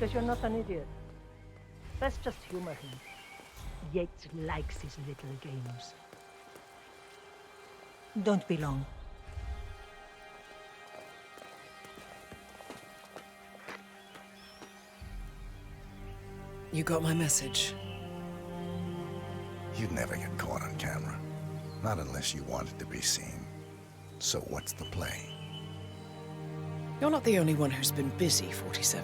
because you're not an idiot. Let's just humor him. Yates likes his little games. Don't be long. You got my message. You'd never get caught on camera. Not unless you wanted to be seen. So what's the play? You're not the only one who's been busy, 47.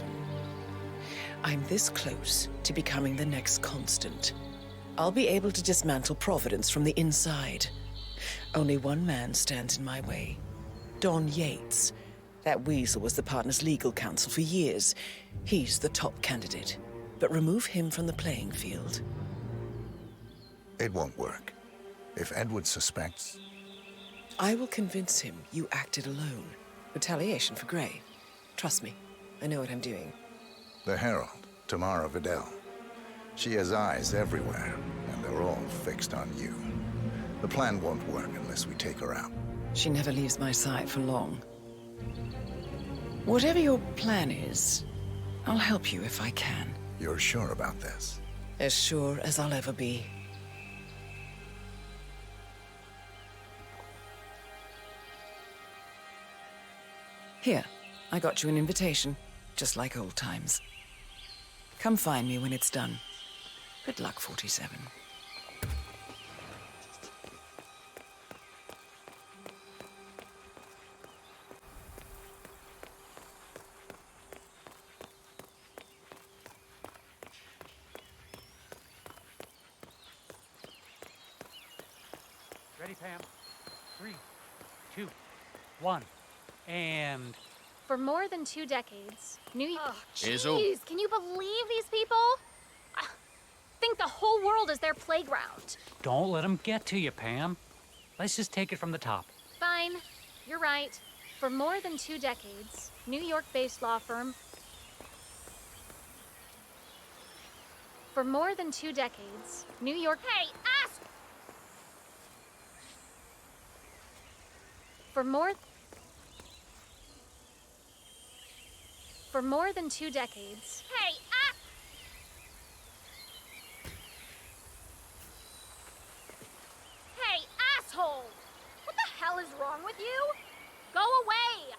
I'm this close to becoming the next constant. I'll be able to dismantle Providence from the inside. Only one man stands in my way. Don Yates. That weasel was the partner's legal counsel for years. He's the top candidate. But remove him from the playing field. It won't work. If Edward suspects... I will convince him you acted alone. Retaliation for Gray. Trust me, I know what I'm doing. The Herald, Tamara Vidal. She has eyes everywhere, and they're all fixed on you. The plan won't work unless we take her out. She never leaves my side for long. Whatever your plan is, I'll help you if I can. You're sure about this? As sure as I'll ever be. Here, I got you an invitation, just like old times. Come find me when it's done. Good luck, 47. Ready, Pam? 3, 2, 1, and... For more than 2 decades, New York... Oh, Hazel. jeez, can you believe these people? I think the whole world is their playground. Don't let them get to you, Pam. Let's just take it from the top. Fine, you're right. For more than 2 decades, New York-based law firm... For more than 2 decades, New York... Hey, ass! For more than 2 decades. Hey, ah! Hey, asshole! What the hell is wrong with you? Go away!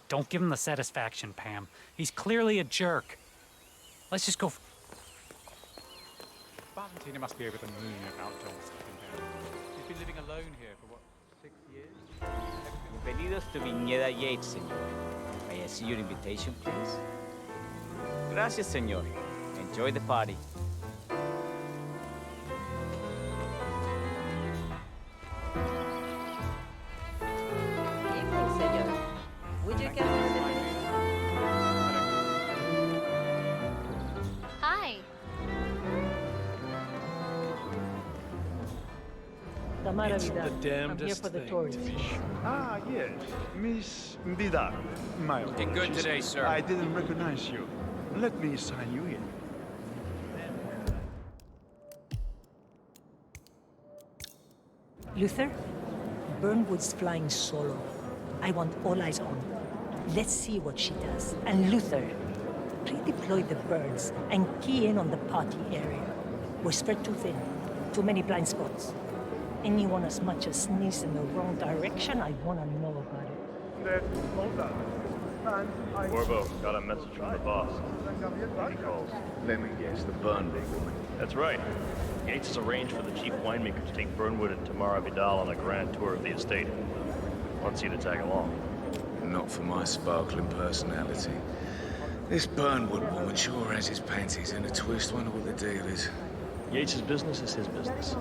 Don't give him the satisfaction, Pam. He's clearly a jerk. Let's just go... Argentina must be over the moon about John's second hand. She's been living alone here for, what, 6 years? Bienvenidos to Viñeda Yates, señor. May I see your invitation, please? Gracias, señor. Enjoy the party. Evening, senor. Would you care to sit? Hi. Tamara It's Vidal. the I'm here damnedest for the thing tourists. to be sure. Ah, yes. Miss Vidal. My Looking good apologies. today, sir. I didn't recognize you. Let me sign you in. Luther, Burnwood's flying solo. I want all eyes on. Let's see what she does. And Luther, redeploy the birds and key in on the party area. We're spread too thin. Too many blind spots. Anyone as much as sneeze in the wrong direction, I want to know about it. Corvo, got a message from the boss. He calls. Let me guess, the Burnley woman. That's right. Yates has arranged for the chief winemaker to take Burnwood and Tamara Vidal on a grand tour of the estate. Wants you to tag along. Not for my sparkling personality. This Burnwood woman sure has his panties in a twist. Wonder what the deal is. Yates' business is his business.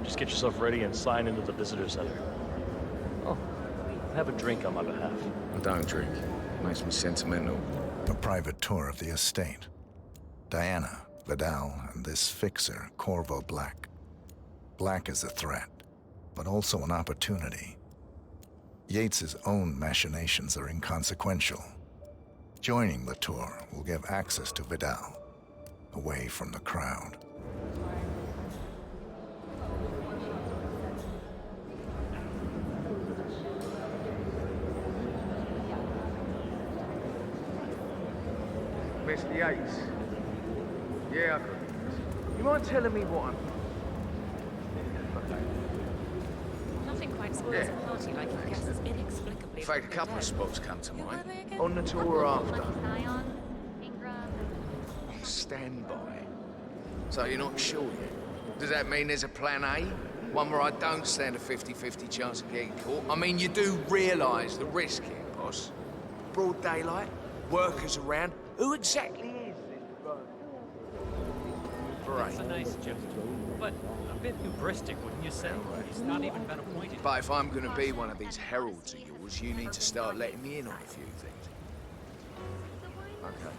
Just get yourself ready and sign into the visitor center. Oh, have a drink on my behalf. I don't drink. Makes me sentimental. A private tour of the estate. Diana, Vidal, and this fixer, Corvo Black. Black is a threat, but also an opportunity. Yates's own machinations are inconsequential. Joining the tour will give access to Vidal, away from the crowd. Yates. Yeah, I got it. You mind telling me what I'm... Nothing quite spoils a party like your guests inexplicably. In fact, a couple of spots come to mind. On the tour after. Zion, Ingram. On standby. So you're not sure yet? Does that mean there's a plan A? One where I don't stand a 50-50 chance of getting caught? I mean, you do realise the risk here, boss. Broad daylight, workers around. Who exactly is this That's a nice joke, but a bit hubristic, wouldn't you say? He's not even been appointed. But if I'm going to be one of these heralds of yours, you need to start letting me in on a few things. Okay.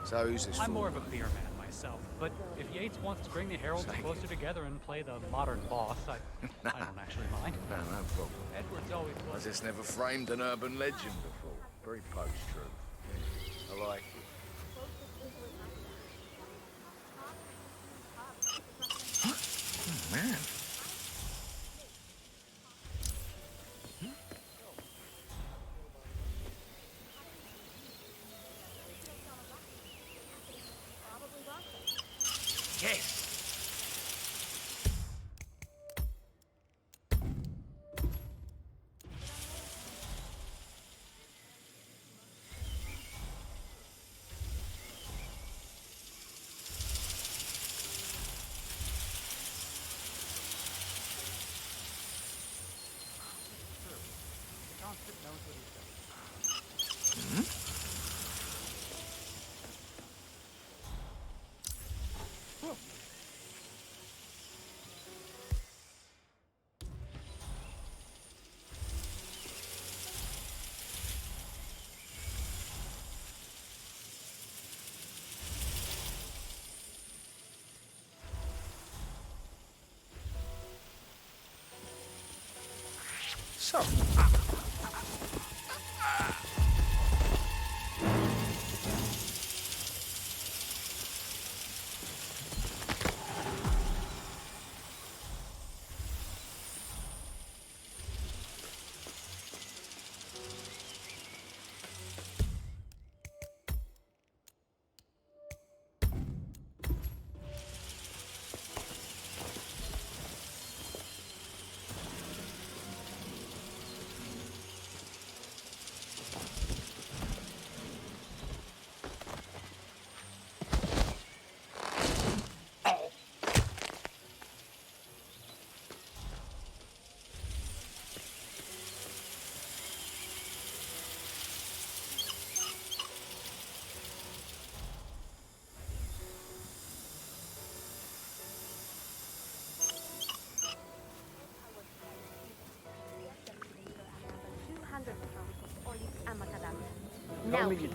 So who's this I'm for? more of a beer man myself, but if Yates wants to bring the heralds closer together and play the modern boss, I don't actually mind. No problem. Edward's always I was. just never framed an urban legend before. Very post-truth. I like it. Oh, man. Yes. So.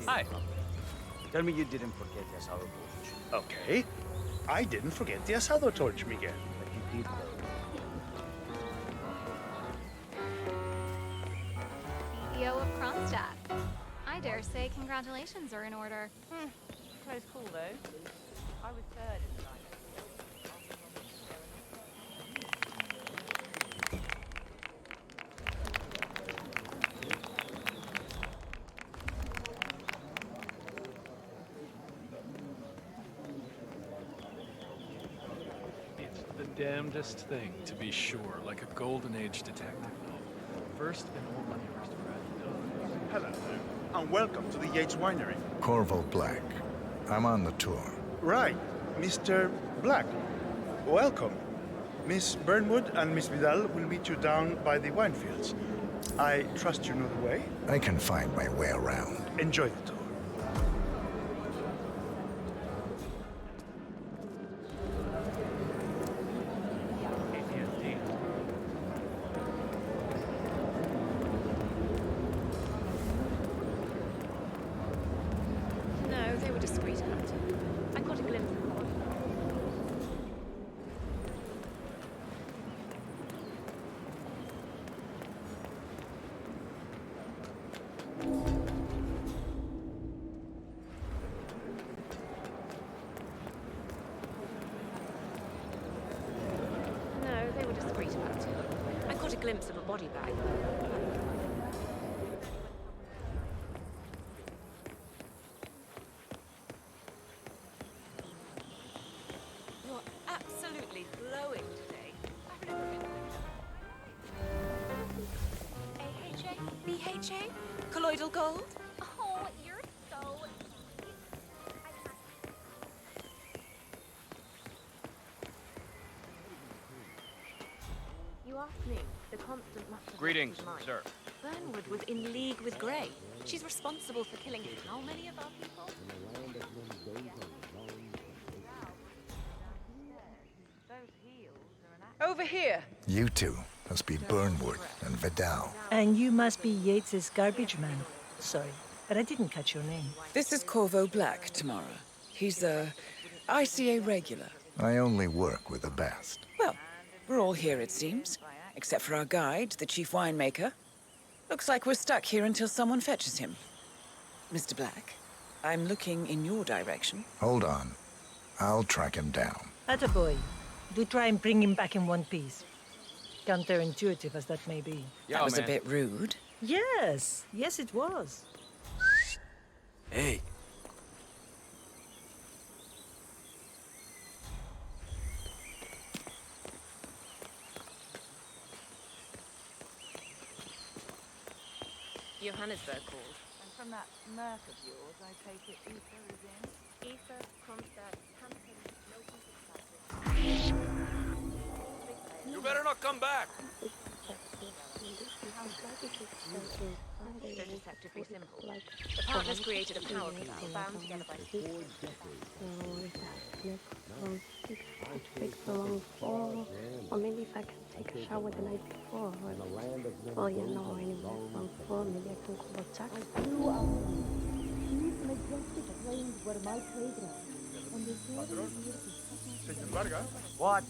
Hi. Tell me you didn't forget the asado torch. Okay. I didn't forget the asado torch, Miguel. But you did, though. CEO of Kronstadt. I dare say congratulations are in order. Close call, though. I was third in the line. It's the damnedest thing, to be sure, like a Golden Age detective novel. First in all money aristocrat. Hello, and welcome to the Yates Winery. Corvo Black. I'm on the tour. Right, Mr. Black. Welcome. Miss Burnwood and Miss Vidal will meet you down by the wine fields. I trust you know the way. I can find my way around. Enjoy the tour. AT&T. No, they were discreet about it. I caught a glimpse of them. No, they were discreet about it. I caught a glimpse of a body bag. glowing today. AHA? BHA? Colloidal gold? Oh, you're so... You asked me. The constant must have Greetings, left his mind. sir. Burnwood was in league with Grey. She's responsible for killing how many of our people? Over here. You two must be Burnwood and Vidal. And you must be Yates's garbage man. Sorry, but I didn't catch your name. This is Corvo Black, Tamara. He's a ICA regular. I only work with the best. Well, we're all here, it seems. Except for our guide, the chief winemaker. Looks like we're stuck here until someone fetches him. Mr. Black, I'm looking in your direction. Hold on. I'll track him down. Attaboy. Do try and bring him back in one piece. Counterintuitive as that may be. That was a bit rude. Yes, yes it was. Hey. Johannesburg called. And from that Merc of yours, I take it Ether is in? Ether, Kronstadt, Hampton, You better not come back! They're deceptively simple. The partners created a power canal bound together by... Or maybe if I can take a shower the night before. Well, you know, anyway, on floor, maybe I can go check. What?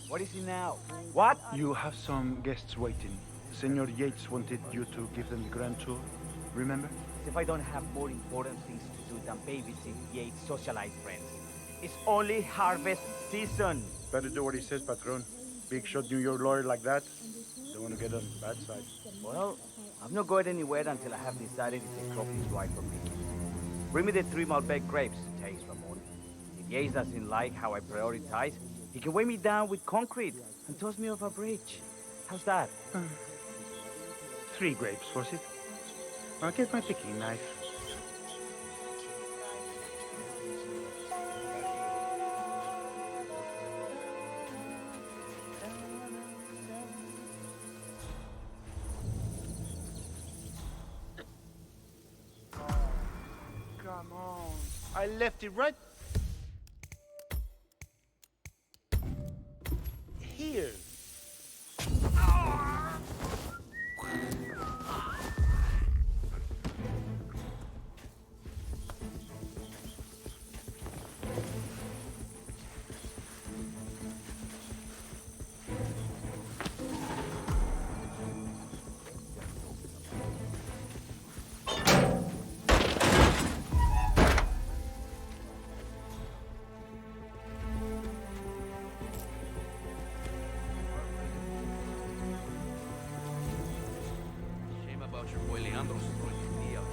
What is it now? What? You have some guests waiting. Senor Yates wanted you to give them the grand tour. Remember? If I don't have more important things to do than babysit Yates' socialite friends. It's only harvest season. Better do what he says, Patron. Big shot New York lawyer like that. Don't want to get on the bad side. Well, I'm not going anywhere until I have decided if the crop is right for me. Bring me the 3 Malbec grapes, thanks, Ramon. If Yates doesn't like how I prioritize, he can weigh me down with concrete and toss me off a bridge. How's that? 3 grapes, was it? I'll get my picking knife. Come on. I left it right here. Shame about your boy Leandro throwing his knee out.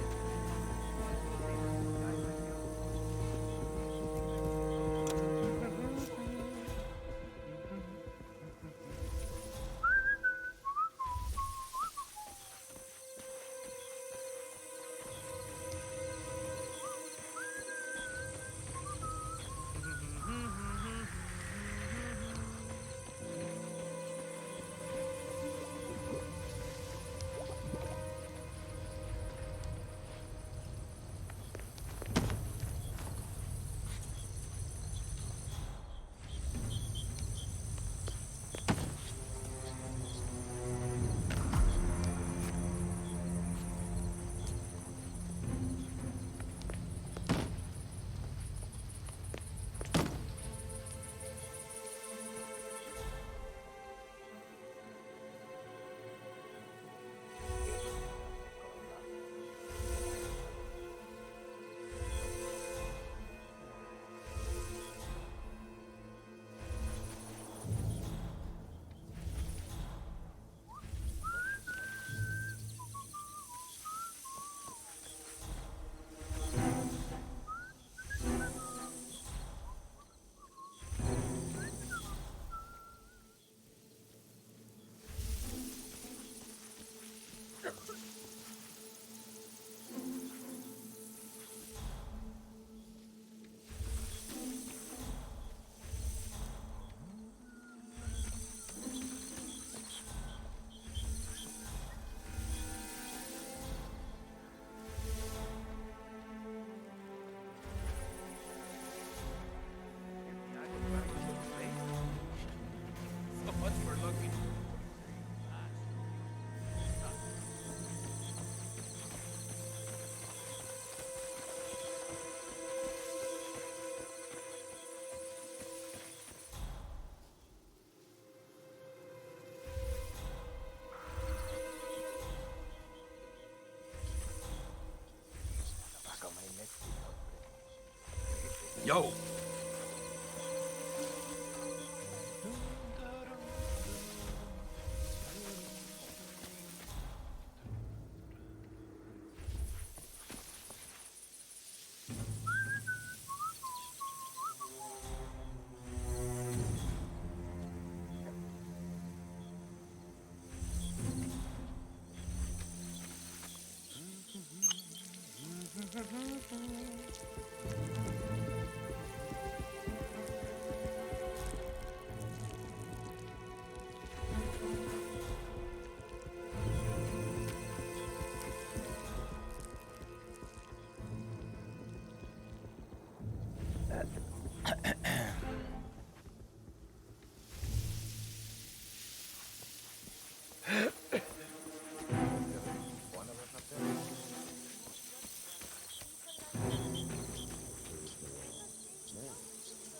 Yo.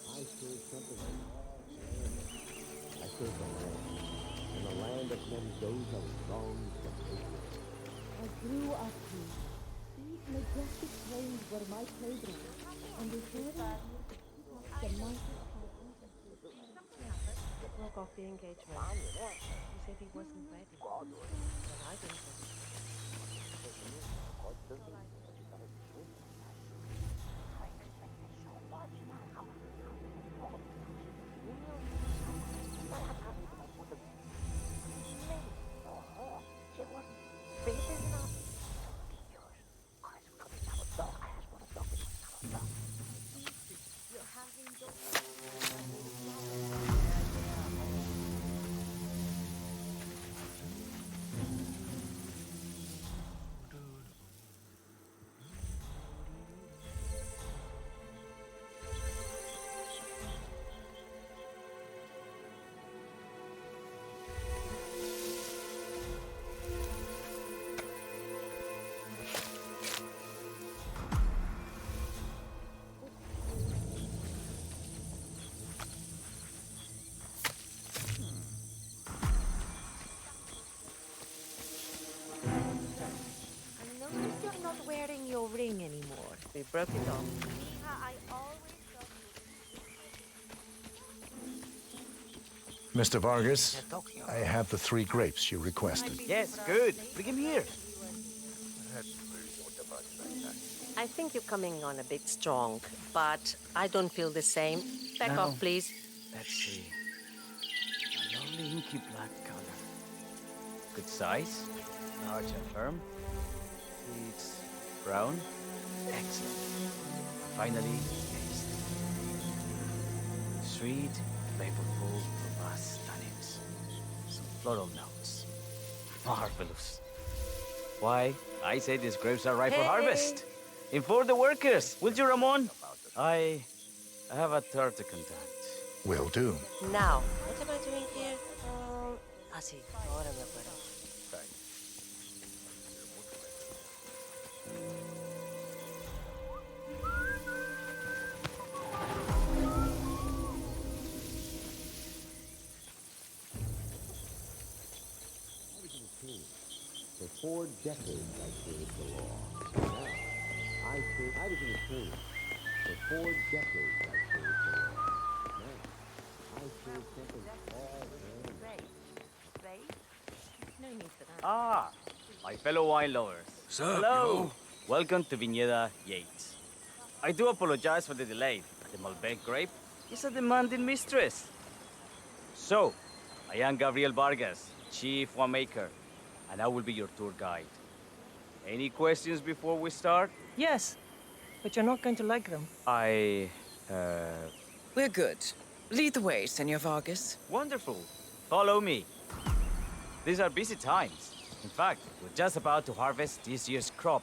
I in the land of Mendoza long I grew up here. These majestic plains were my playground, and before that, the mountains broke off the engagement. He said he wasn't ready. Well, I didn't. Wearing your ring anymore. We broke it off. Mr. Vargas, I have the 3 grapes you requested. Yes, good. Bring him here. I think you're coming on a bit strong, but I don't feel the same. Back off, please. Let's see. A lovely inky black color. Good size. Large and firm. It's brown. Excellent. Finally, taste. Sweet, flavorful, robust tannins. Some floral notes. Marvelous. Why, I say these grapes are ripe for harvest. Inform the workers, will you, Ramon? I have a tour to conduct. Will do. Now, what am I doing here? Sí, ahora me acuerdo. For 4 decades, I served the law. Now, I was an attorney. For 4 decades, I served the law. Now, I serve something all No need for that. Ah, my fellow wine lovers. Hello. Welcome to Viñeda Yates. I do apologize for the delay. The Malbec grape is a demanding mistress. So, I am Gabriel Vargas, Chief Winemaker, and I will be your tour guide. Any questions before we start? Yes, but you're not going to like them. We're good. Lead the way, Senor Vargas. Wonderful. Follow me. These are busy times. In fact, we're just about to harvest this year's crop.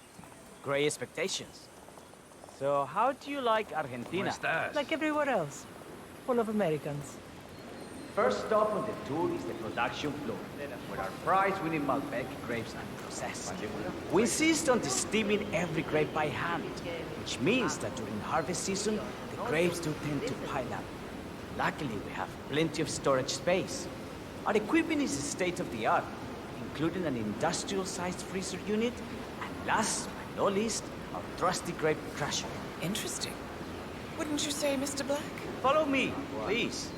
Great expectations. So, how do you like Argentina? Like everywhere else. Full of Americans. First stop on the tour is the production floor, where our prize-winning Malbec grapes are processed. We insist on steaming every grape by hand, which means that during harvest season, the grapes do tend to pile up. Luckily, we have plenty of storage space. Our equipment is state-of-the-art, including an industrial-sized freezer unit, and last but not least, our trusty grape crusher. Interesting. What didn't you say, Mr. Black? Follow me, please.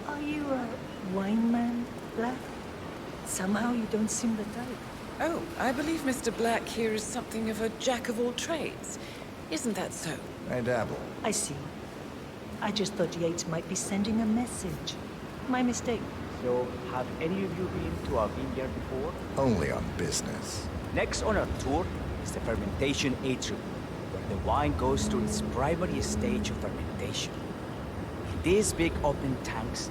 Are you a wine man, Black? Somehow you don't seem the type. Oh, I believe Mr. Black here is something of a jack of all trades. Isn't that so? I dabble. I see. I just thought Yates might be sending a message. My mistake. So, have any of you been to our vineyard before? Only on business. Next on our tour is the fermentation atrium, where the wine goes through its primary stage of fermentation. In these big open tanks,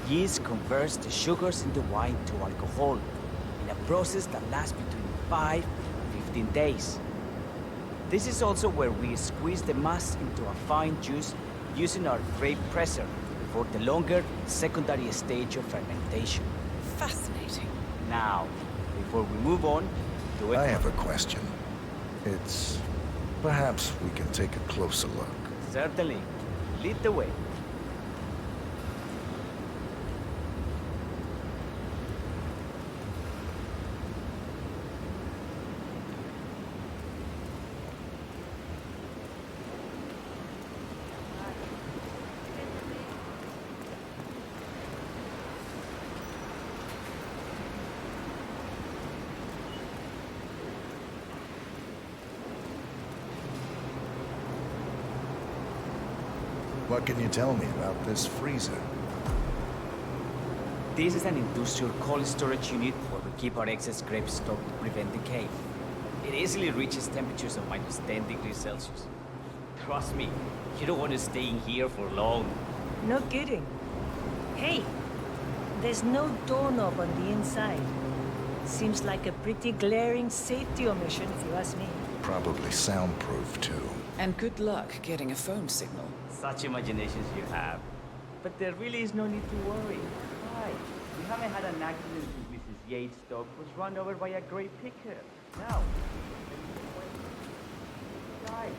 yeast converts the sugars in the wine to alcohol, in a process that lasts between 5 and 15 days. This is also where we squeeze the mass into a fine juice using our grape presser for the longer secondary stage of fermentation. Fascinating. Now, before we move on to it... I have a question. It's... perhaps we can take a closer look. Certainly. Lead the way. What can you tell me about this freezer? This is an industrial cold storage unit where we keep our excess grapes stocked to prevent decay. It easily reaches temperatures of -10 degrees Celsius. Trust me, you don't want to stay in here for long. No kidding. Hey, there's no doorknob on the inside. Seems like a pretty glaring safety omission, if you ask me. Probably soundproof, too. And good luck getting a phone signal. Such imaginations you have. But there really is no need to worry. Why? We haven't had an accident since Mrs. Yates' dog was run over by a grape picker. Now, die.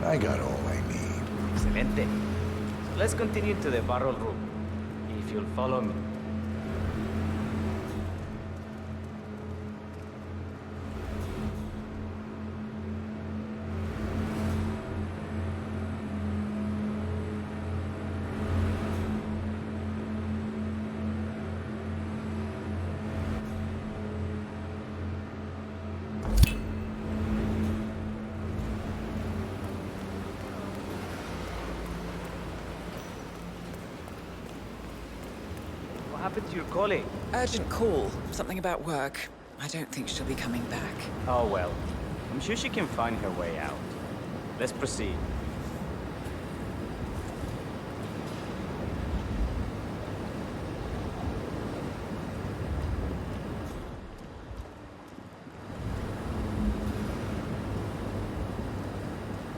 I got all I need. Excelente. So let's continue to the barrel room, if you'll follow me. What happened to your colleague? Urgent call. Something about work. I don't think she'll be coming back. Oh well. I'm sure she can find her way out. Let's proceed.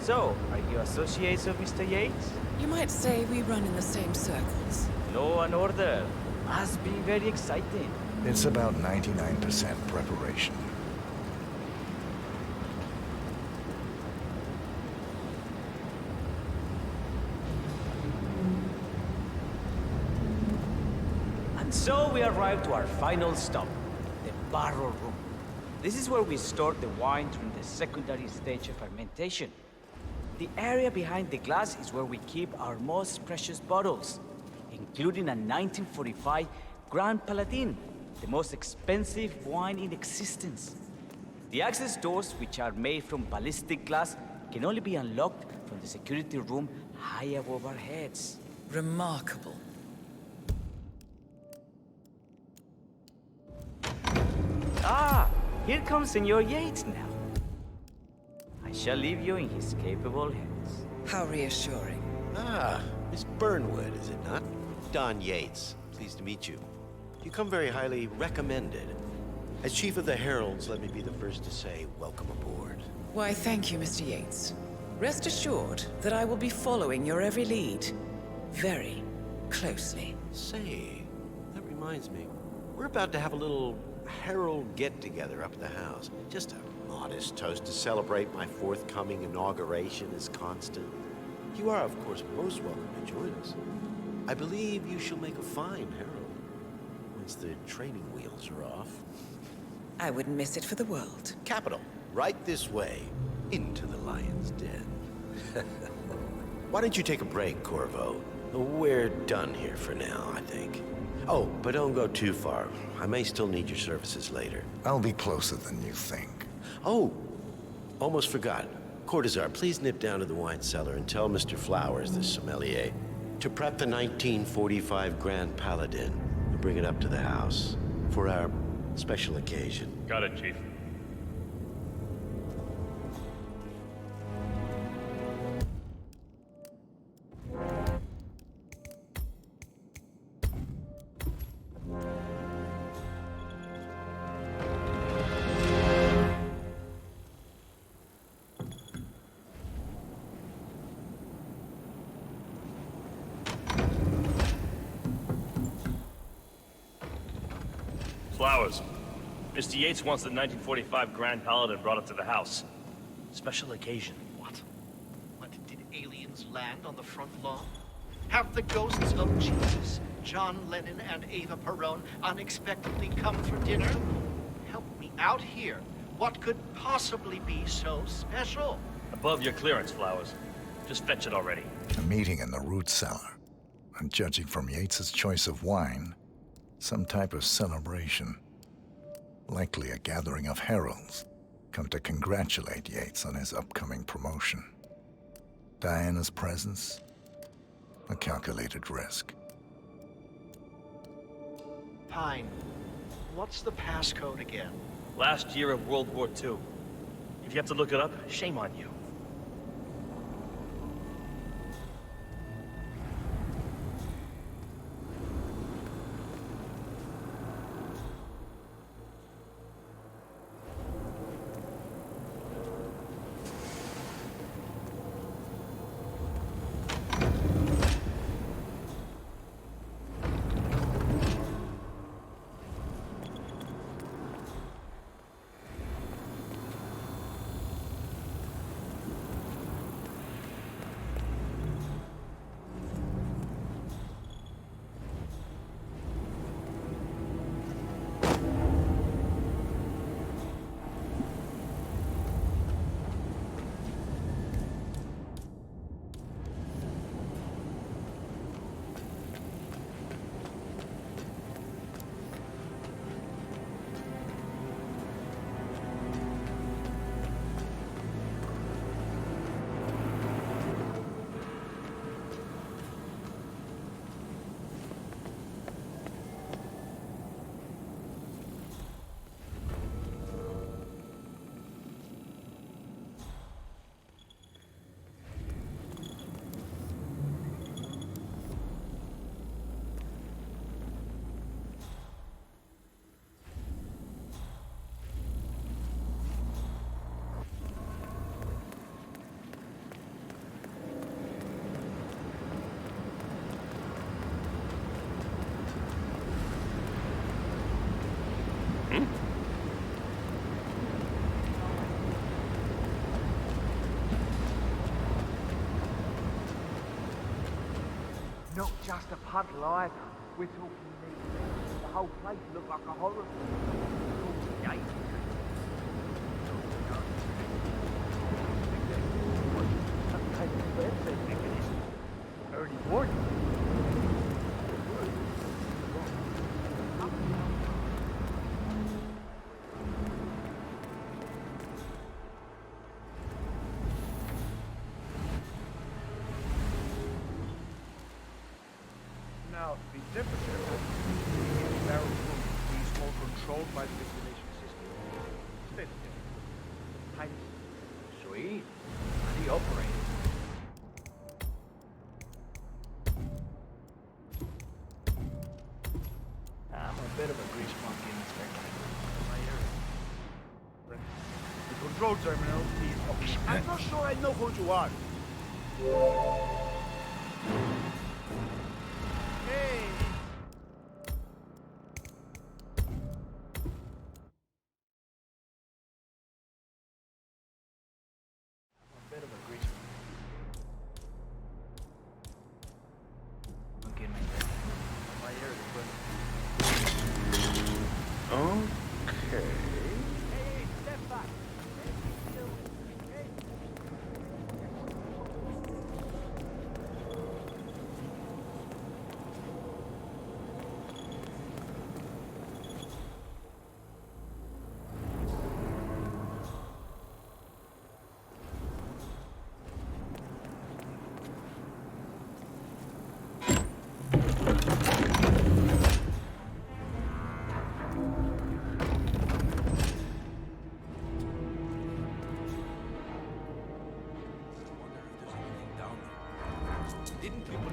So, are you associates of Mr. Yates? You might say we run in the same circles. Law and order. Must be very exciting. It's about 99% preparation. And so we arrive to our final stop, the barrel room. This is where we store the wine during the secondary stage of fermentation. The area behind the glass is where we keep our most precious bottles, including a 1945 Grand Paladin, the most expensive wine in existence. The access doors, which are made from ballistic glass, can only be unlocked from the security room high above our heads. Remarkable. Ah, here comes Senor Yates now. I shall leave you in his capable hands. How reassuring. Ah, Miss Burnwood, is it not? Don Yates, pleased to meet you. You come very highly recommended. As Chief of the Heralds, let me be the first to say welcome aboard. Why, thank you, Mr. Yates. Rest assured that I will be following your every lead. Very closely. Say, that reminds me. We're about to have a little herald get-together up at the house. Just a modest toast to celebrate my forthcoming inauguration as constant. You are, of course, most welcome to join us. I believe you shall make a fine herald once the training wheels are off. I wouldn't miss it for the world. Capital. Right this way, into the lion's den. Why don't you take a break, Corvo? We're done here for now, I think. Oh, but don't go too far. I may still need your services later. I'll be closer than you think. Oh, almost forgot. Cortazar, please nip down to the wine cellar and tell Mr. Flowers, the sommelier, to prep the 1945 Grand Paladin and bring it up to the house for our special occasion. Got it, Chief. Flowers. Mr. Yates wants the 1945 Grand Paladin brought up to the house. Special occasion. What? Did aliens land on the front lawn? Have the ghosts of Jesus, John Lennon, and Eva Perón unexpectedly come for dinner? Help me out here. What could possibly be so special? Above your clearance, Flowers. Just fetch it already. A meeting in the root cellar. And judging from Yates's choice of wine, some type of celebration. Likely a gathering of heralds, come to congratulate Yates on his upcoming promotion. Diana's presence, a calculated risk. Pine, what's the passcode again? Last year of World War II. If you have to look it up, shame on you. Not just a puddle either. We're talking these. The whole place looked like a horror film. Early warning. Now, the temperature of the barrel room is all controlled by the ventilation system. State of Tight. Sweet. How do you operate? I'm a bit of a grease monkey, Inspector. My area. The control terminal is... I'm not sure I know who you are. Hey!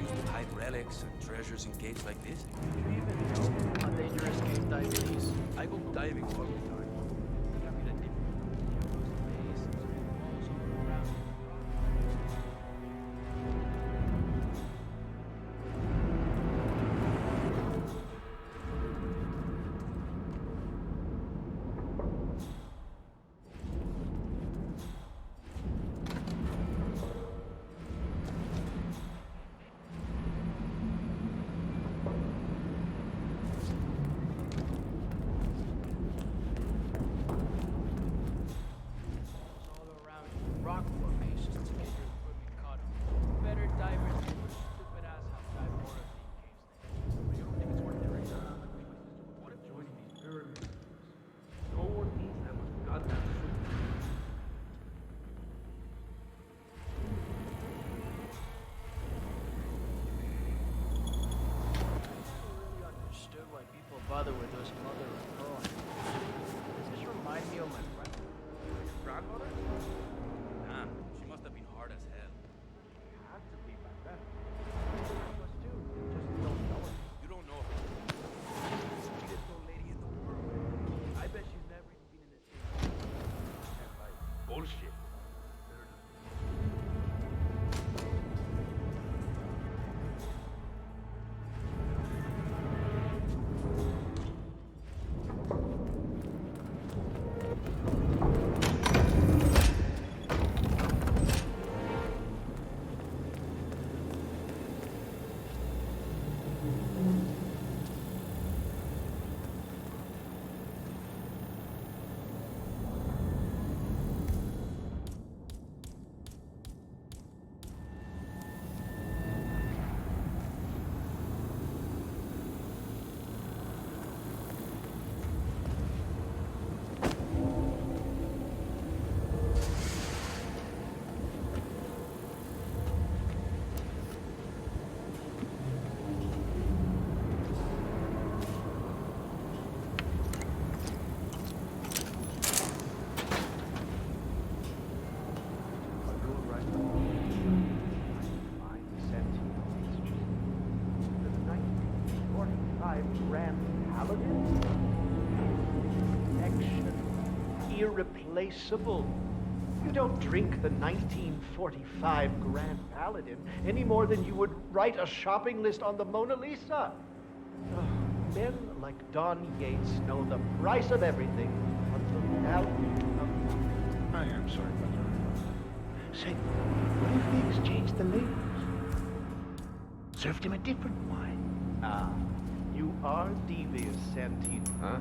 used to hide relics and treasures in caves like this. Do you even know how dangerous cave diving is? I go diving all the time. Rock formations to get your equipment caught up. Better divers than your stupid ass have dive more of these caves. You don't think it's worth it right now? What if joining these pyramids? No one needs that much goddamn food. I never really understood why people bother with those mother of pearl. Does this remind me of my grandmother? Damn, she must have been hard as hell. Had to be back then. I was too. Just don't know it. You don't know her. She's the sweetest old lady in the world. I bet she's never even been in this city. And like, Bullshit. Irreplaceable. You don't drink the 1945 Grand Paladin any more than you would write a shopping list on the Mona Lisa. Men like Don Yates know the price of everything, but the value of... I am sorry, but... Say, what if they exchanged the labels? Served him a different wine. Ah, you are devious, Santino. Huh?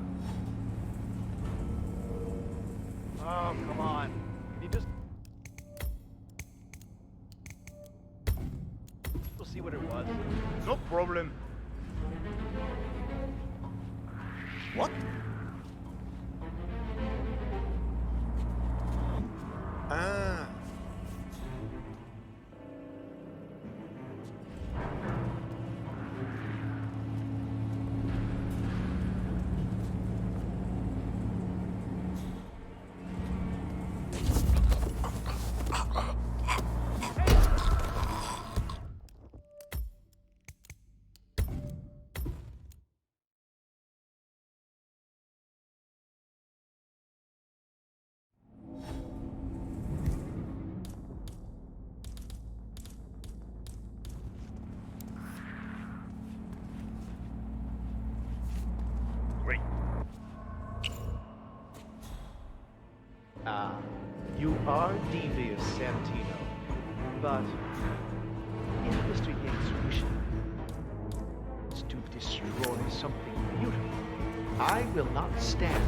Oh, come on. Can you just... We'll see what it was. No problem. What? Ah. Ah, you are devious, Santino. But if Mr. Yates wishes to destroy something beautiful, I will not stand.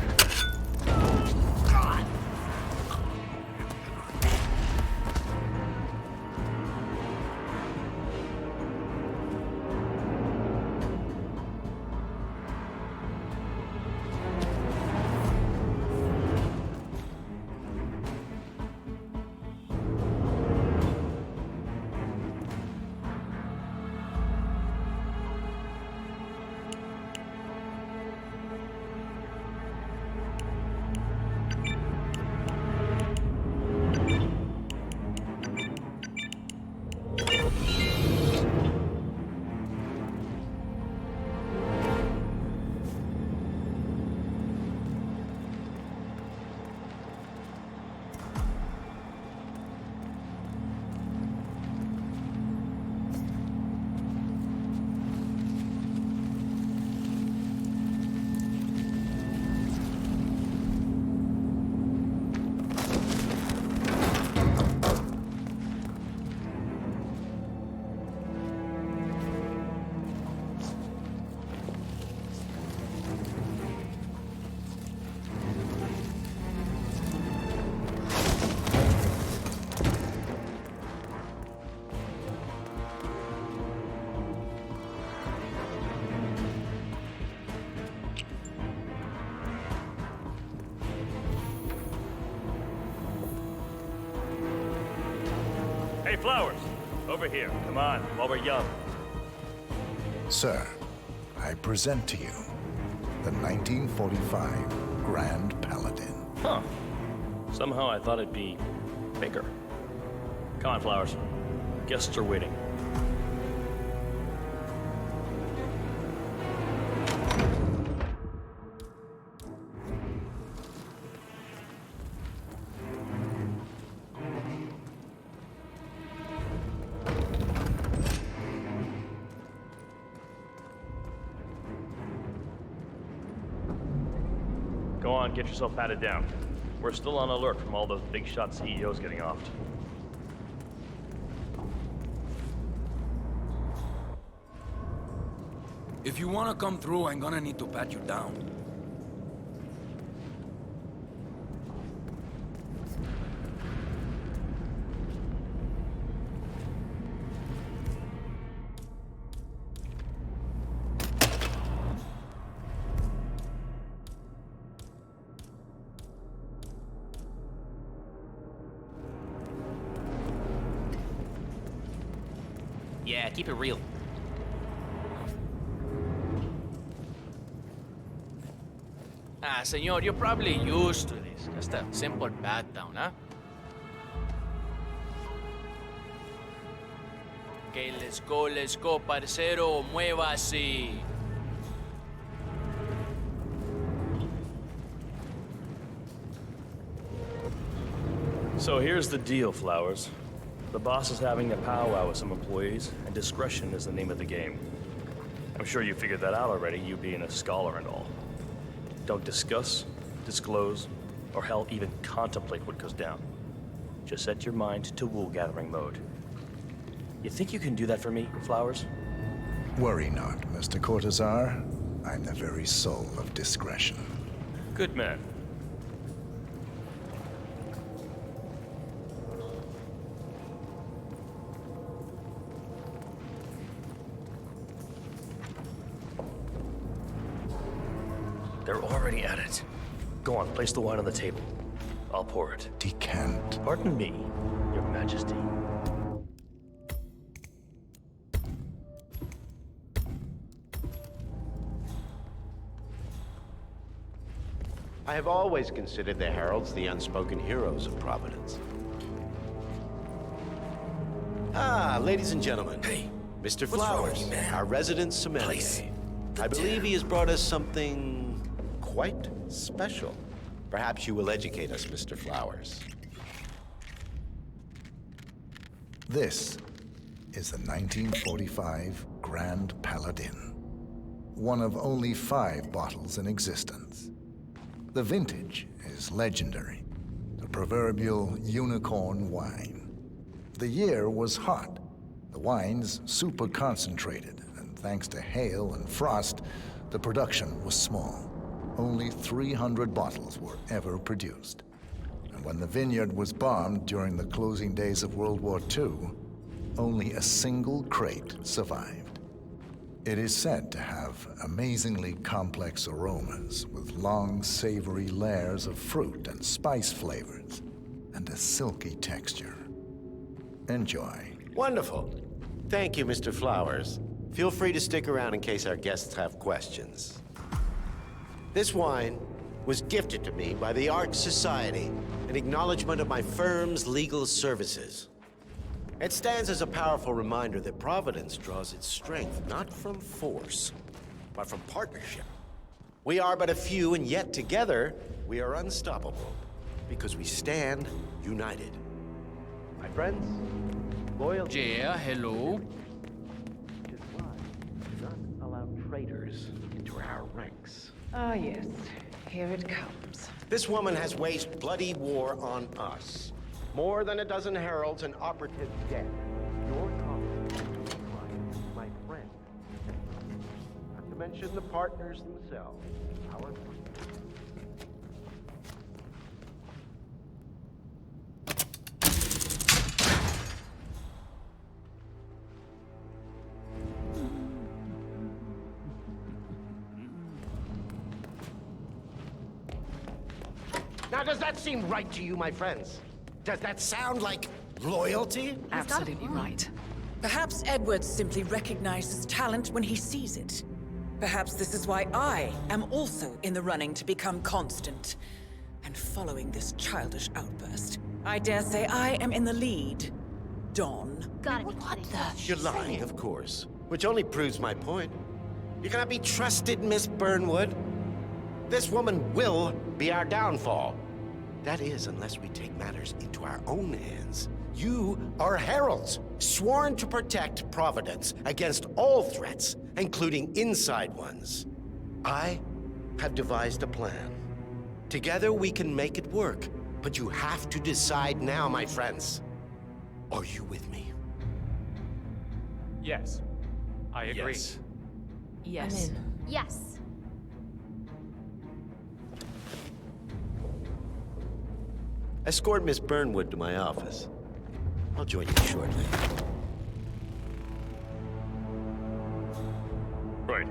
God! Hey, Flowers, over here. Come on, while we're young. Sir, I present to you the 1945 Grand Paladin. Huh. Somehow I thought it'd be bigger. Come on, Flowers. Guests are waiting. Go on, get yourself patted down. We're still on alert from all those big shot CEOs getting offed. If you want to come through, I'm gonna need to pat you down. Yeah, keep it real. Ah, senor, you're probably used to this. Just a simple pat down, huh? Okay, let's go, parcero. Muévase. So here's the deal, Flowers. The boss is having a powwow with some employees, and discretion is the name of the game. I'm sure you figured that out already, you being a scholar and all. Don't discuss, disclose, or hell, even contemplate what goes down. Just set your mind to wool-gathering mode. You think you can do that for me, Flowers? Worry not, Mr. Cortazar. I'm the very soul of discretion. Good man. They're already at it. Go on, place the wine on the table. I'll pour it. Decant. Pardon me, Your Majesty. I have always considered the heralds the unspoken heroes of Providence. Ah, ladies and gentlemen. Hey, Mr. Flowers, our resident sommelier. I believe he has brought us something quite special. Perhaps you will educate us, Mr. Flowers. This is the 1945 Grand Paladin, one of only 5 bottles in existence. The vintage is legendary, the proverbial unicorn wine. The year was hot, the wine's super concentrated, and thanks to hail and frost, the production was small. Only 300 bottles were ever produced. And when the vineyard was bombed during the closing days of World War II, only a single crate survived. It is said to have amazingly complex aromas with long, savory layers of fruit and spice flavors, and a silky texture. Enjoy. Wonderful. Thank you, Mr. Flowers. Feel free to stick around in case our guests have questions. This wine was gifted to me by the Art Society in acknowledgement of my firm's legal services. It stands as a powerful reminder that Providence draws its strength not from force, but from partnership. We are but a few, and yet together we are unstoppable because we stand united. My friends, loyalty. Yeah, hello. It is wise to not allow traitors into our ranks. Ah, yes. Here it comes. This woman has waged bloody war on us. More than a dozen heralds and operatives dead. Your colleagues, my friend. Not to mention the partners themselves. Our Now, does that seem right to you, my friends? Does that sound like Loyalty? Absolutely right. Perhaps Edward simply recognizes talent when he sees it. Perhaps this is why I am also in the running to become constant. And following this childish outburst, I dare say I am in the lead. Dawn. Gotta be kidding. You're lying, of course. Which only proves my point. You cannot be trusted, Miss Burnwood. This woman will be our downfall. That is, unless we take matters into our own hands. You are heralds, sworn to protect Providence against all threats, including inside ones. I have devised a plan. Together we can make it work, but you have to decide now, my friends. Are you with me? Yes. I agree. Yes. Yes. Yes. Escort Miss Burnwood to my office. I'll join you shortly. Right.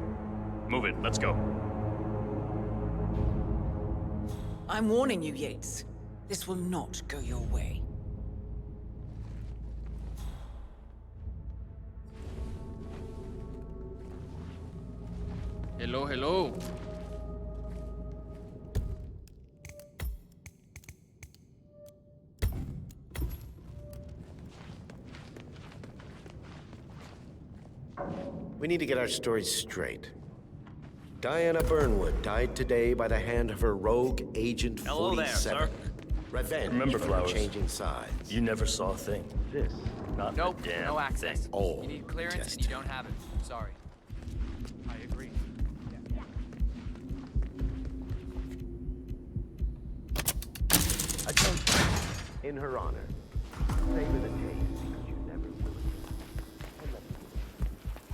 Move it. Let's go. I'm warning you, Yates. This will not go your way. Hello, hello. We need to get our stories straight. Diana Burnwood died today by the hand of her rogue Agent 47. Hello there, sir. Revenge Remember, for Flowers, changing sides. You never saw a thing. This. Not Nope, a damn no access. thing. All You need clearance test. and you don't have it. Sorry. I agree. A toast in her honor. Savor the taste because you never will again. And let me give it.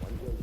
One way.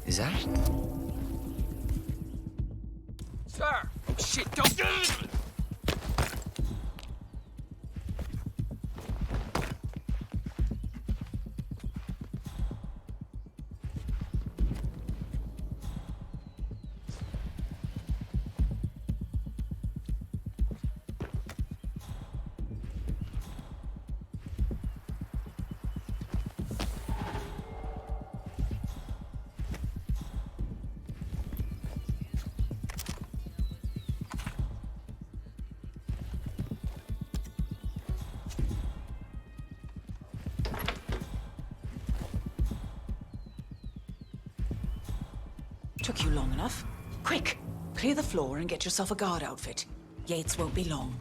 Is that? Sir! Oh shit, don't do it! took you long enough. Quick! Clear the floor and get yourself a guard outfit. Yates won't be long.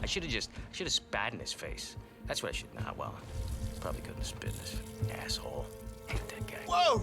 I should have spat in his face. That's what I should. Nah, well, probably couldn't have spit in his asshole. Hate that guy. Whoa!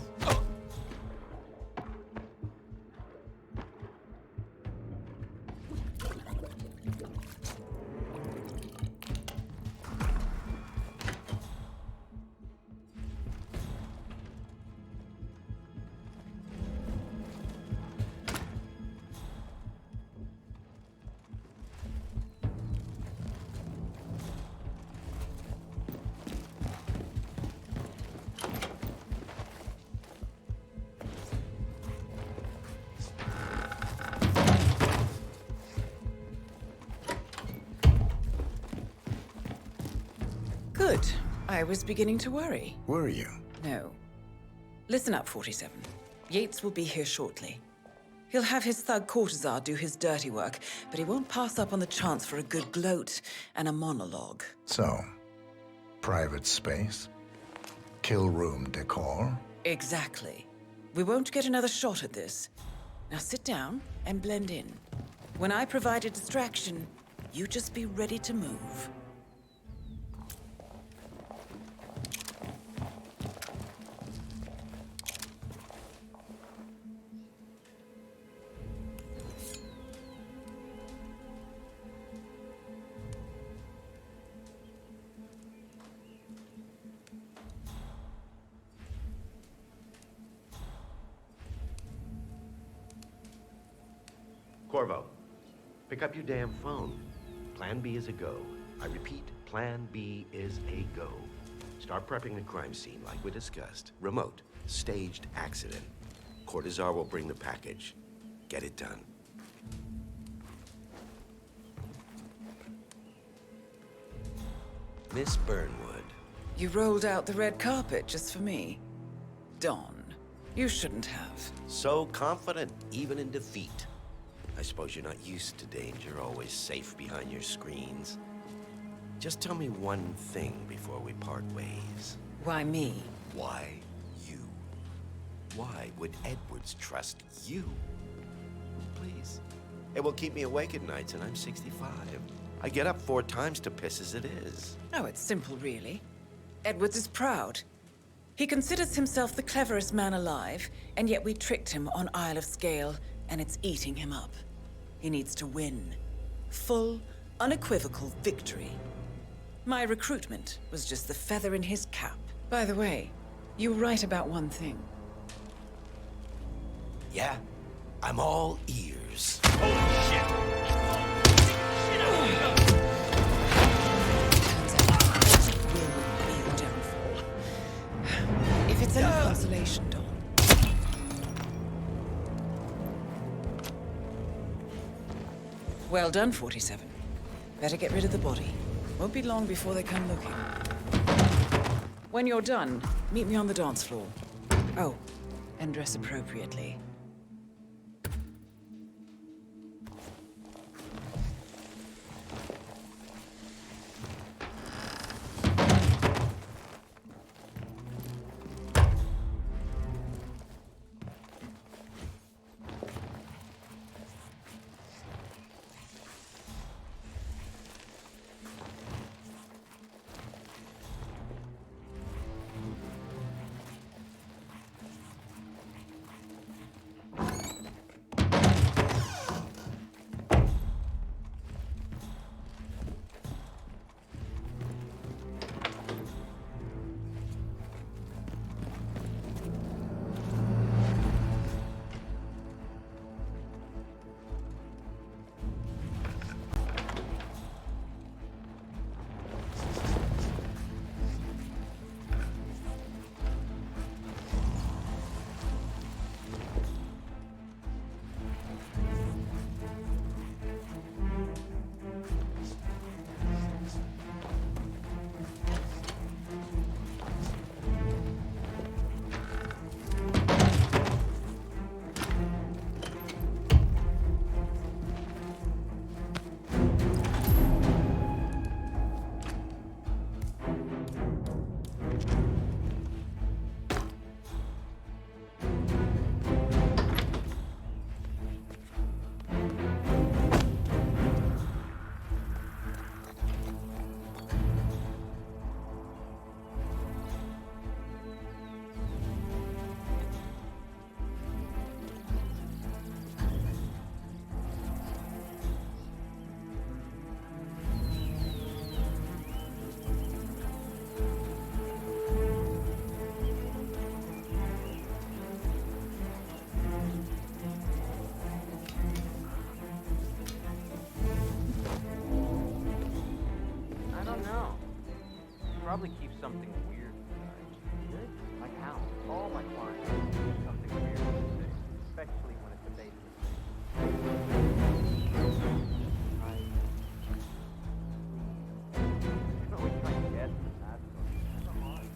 Good. I was beginning to worry. Were you? No. Listen up, 47. Yates will be here shortly. He'll have his thug courtesan do his dirty work, but he won't pass up on the chance for a good gloat and a monologue. So, private space? Kill room decor? Exactly. We won't get another shot at this. Now sit down and blend in. When I provide a distraction, you just be ready to move. Corvo, pick up your damn phone. Plan B is a go. I repeat, Plan B is a go. Start prepping the crime scene like we discussed. Remote, staged accident. Cortazar will bring the package. Get it done. Miss Burnwood. You rolled out the red carpet just for me. Don, you shouldn't have. So confident, even in defeat. I suppose you're not used to danger, always safe behind your screens. Just tell me one thing before we part ways. Why me? Why you? Why would Edwards trust you? Please. It will keep me awake at nights, and I'm 65. I get up 4 times to piss as it is. Oh, it's simple, really. Edwards is proud. He considers himself the cleverest man alive, and yet we tricked him on Isle of Scale, and it's eating him up. He needs to win. Full, unequivocal victory. My recruitment was just the feather in his cap. By the way, you were right about one thing. Yeah? I'm all ears. Holy shit! Will be your downfall. If it's any consolation, Don. Well done, 47. Better get rid of the body. Won't be long before they come looking. When you're done, meet me on the dance floor. Oh, and dress appropriately. probably keep something weird inside. Weird? Like how? All my clients keep something weird these days, especially when it's a dangerous thing. You can always try to guess the bad stuff. It's never hard.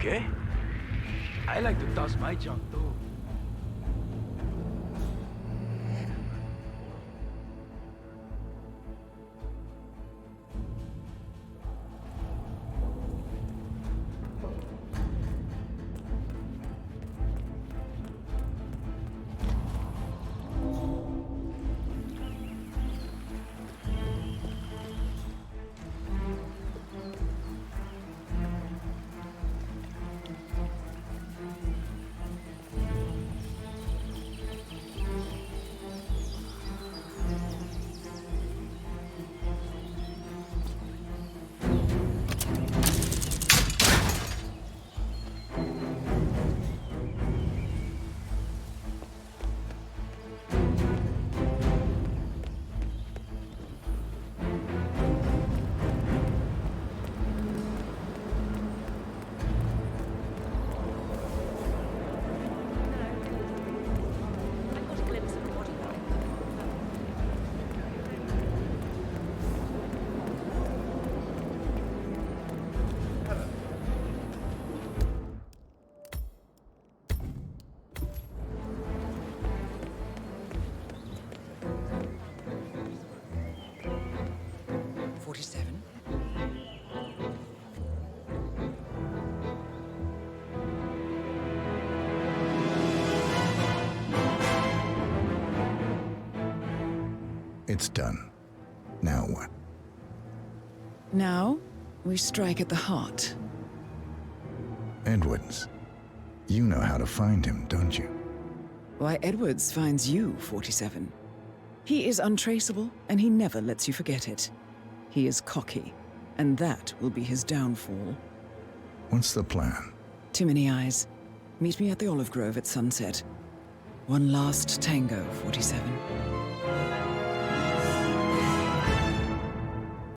Okay. I like to toss my junk too. It's done. Now what? Now, we strike at the heart. Edwards. You know how to find him, don't you? Why, Edwards finds you, 47. He is untraceable, and he never lets you forget it. He is cocky, and that will be his downfall. What's the plan? Too many eyes. Meet me at the olive grove at sunset. One last tango, 47.